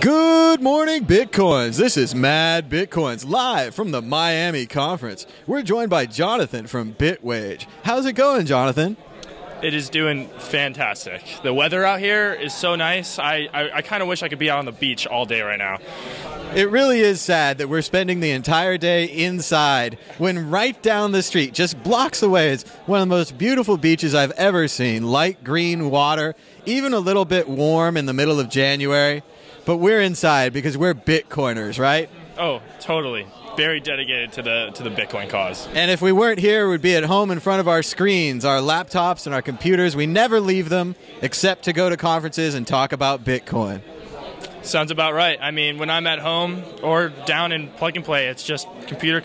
Good morning, Bitcoins. This is MadBitcoins live from the Miami conference. We're joined by Jonathan from Bitwage. How's it going, Jonathan? It is doing fantastic. The weather out here is so nice. I kind of wish I could be out on the beach all day right now. It really is sad that we're spending the entire day inside when right down the street, just blocks away, is one of the most beautiful beaches I've ever seen. Light green water, even a little bit warm in the middle of January. But we're inside because we're Bitcoiners, right? Oh, totally. Very dedicated to the Bitcoin cause. And if we weren't here, we'd be at home in front of our screens, our laptops and our computers. We never leave them except to go to conferences and talk about Bitcoin. Sounds about right. I mean, when I'm at home or down in plug and play, it's just computer.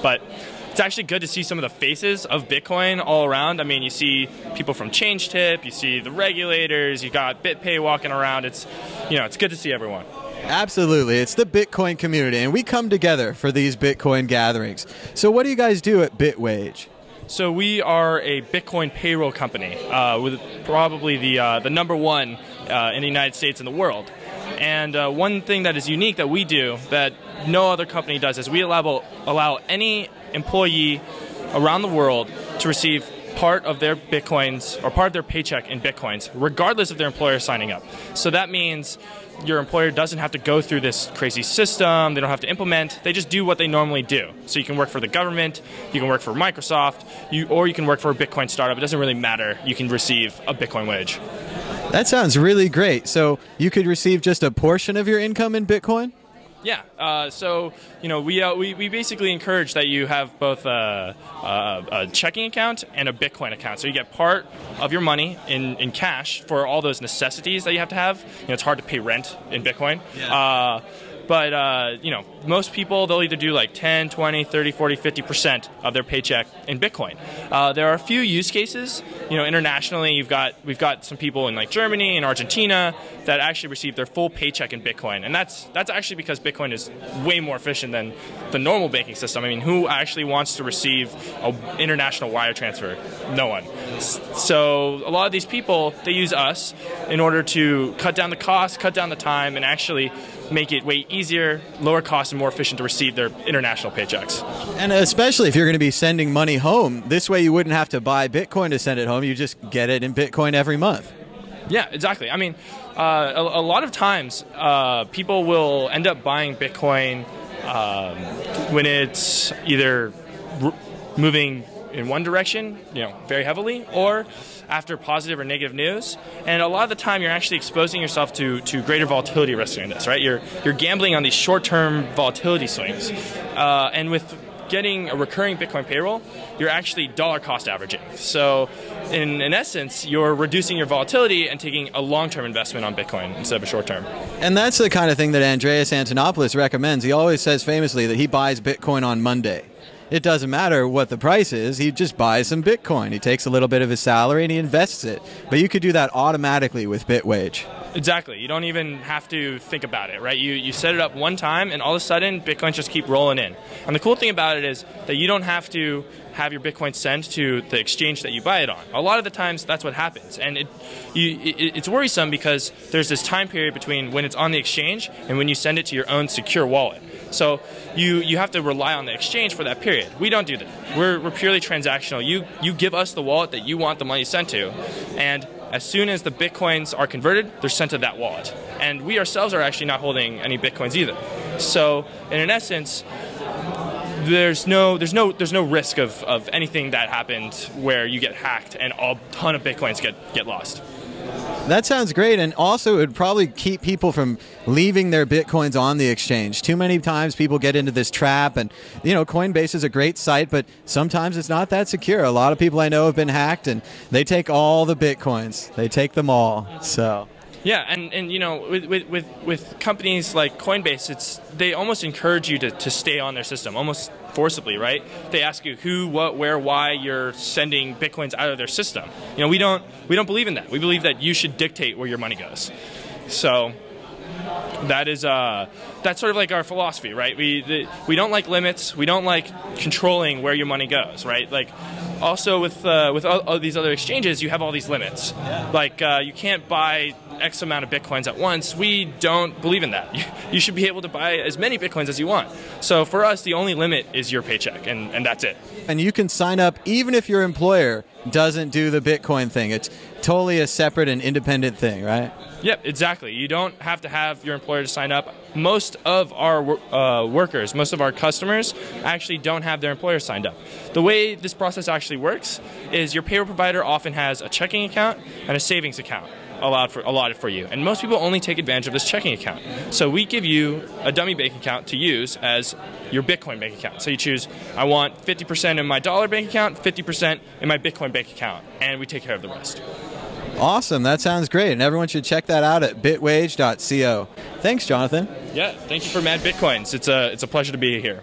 But it's actually good to see some of the faces of Bitcoin all around. I mean, you see people from ChangeTip, you see the regulators, you got BitPay walking around. It's good to see everyone. Absolutely. It's the Bitcoin community, and we come together for these Bitcoin gatherings. So what do you guys do at Bitwage? So we are a Bitcoin payroll company with probably the number one in the United States and the world. And one thing that is unique that we do that no other company does is we allow any employee around the world to receive part of their Bitcoins or part of their paycheck in Bitcoins, regardless of their employer signing up. So that means your employer doesn't have to go through this crazy system. They don't have to implement. They just do what they normally do. So you can work for the government, you can work for Microsoft, or you can work for a Bitcoin startup. It doesn't really matter. You can receive a Bitcoin wage. That sounds really great. So you could receive just a portion of your income in Bitcoin? Yeah, so we basically encourage that you have both a checking account and a Bitcoin account. So you get part of your money in cash for all those necessities that you have to have. It's hard to pay rent in Bitcoin. Yeah. But most people, they'll either do like 10, 20, 30, 40, 50% of their paycheck in Bitcoin. There are a few use cases. Internationally, we've got some people in like Germany and Argentina that actually receive their full paycheck in Bitcoin. And that's actually because Bitcoin is way more efficient than the normal banking system. I mean, who actually wants to receive an international wire transfer? No one. So a lot of these people, they use us in order to cut down the cost, cut down the time, and actually make it way easier, lower cost, and more efficient to receive their international paychecks. And especially if you're going to be sending money home, this way you wouldn't have to buy Bitcoin to send it home. You just get it in Bitcoin every month. Yeah, exactly. I mean, a lot of times people will end up buying Bitcoin when it's either moving in one direction, very heavily, or after positive or negative news. And a lot of the time you're actually exposing yourself to greater volatility risk in this, right? You're gambling on these short-term volatility swings. And with getting a recurring Bitcoin payroll, you're actually dollar cost averaging. So in essence, you're reducing your volatility and taking a long-term investment on Bitcoin instead of a short-term. And that's the kind of thing that Andreas Antonopoulos recommends. He always says famously that he buys Bitcoin on Monday. It doesn't matter what the price is, he just buys some Bitcoin. He takes a little bit of his salary and he invests it. But you could do that automatically with Bitwage. Exactly. You don't even have to think about it, right? You set it up one time and all of a sudden Bitcoins just keep rolling in. And the cool thing about it is that you don't have to have your Bitcoin sent to the exchange that you buy it on. A lot of the times that's what happens. And it's worrisome because there's this time period between when it's on the exchange and when you send it to your own secure wallet. So you have to rely on the exchange for that period. We don't do that. We're purely transactional. You give us the wallet that you want the money sent to, and as soon as the Bitcoins are converted, they're sent to that wallet. And we ourselves are actually not holding any Bitcoins either. So in essence, there's no risk of anything that happened where you get hacked and a ton of Bitcoins get lost. That sounds great, and also it would probably keep people from leaving their Bitcoins on the exchange. Too many times people get into this trap, and Coinbase is a great site, but sometimes it's not that secure. A lot of people I know have been hacked, and they take all the Bitcoins. They take them all. So. Yeah, and with companies like Coinbase, they almost encourage you to stay on their system, almost forcibly, right? They ask you who, what, where, why you're sending Bitcoins out of their system. We don't believe in that. We believe that you should dictate where your money goes. So that's sort of like our philosophy, right? We don't like limits. We don't like controlling where your money goes, right? Like Also, with all these other exchanges, you have all these limits. Yeah. Like you can't buy X amount of Bitcoins at once. We don't believe in that. You should be able to buy as many Bitcoins as you want. So for us, the only limit is your paycheck, and that's it. And you can sign up even if your employer doesn't do the Bitcoin thing. It's totally a separate and independent thing, right? Yep, exactly. You don't have to have your employer to sign up. Most of our workers, most of our customers actually don't have their employer signed up. The way this process actually works is your payroll provider often has a checking account and a savings account allotted for you. And most people only take advantage of this checking account. So we give you a dummy bank account to use as your Bitcoin bank account. So you choose, I want 50% in my dollar bank account, 50% in my Bitcoin bank account, and we take care of the rest. Awesome. That sounds great. And everyone should check that out at bitwage.co. Thanks, Jonathan. Yeah, thank you for MadBitcoins. It's a pleasure to be here.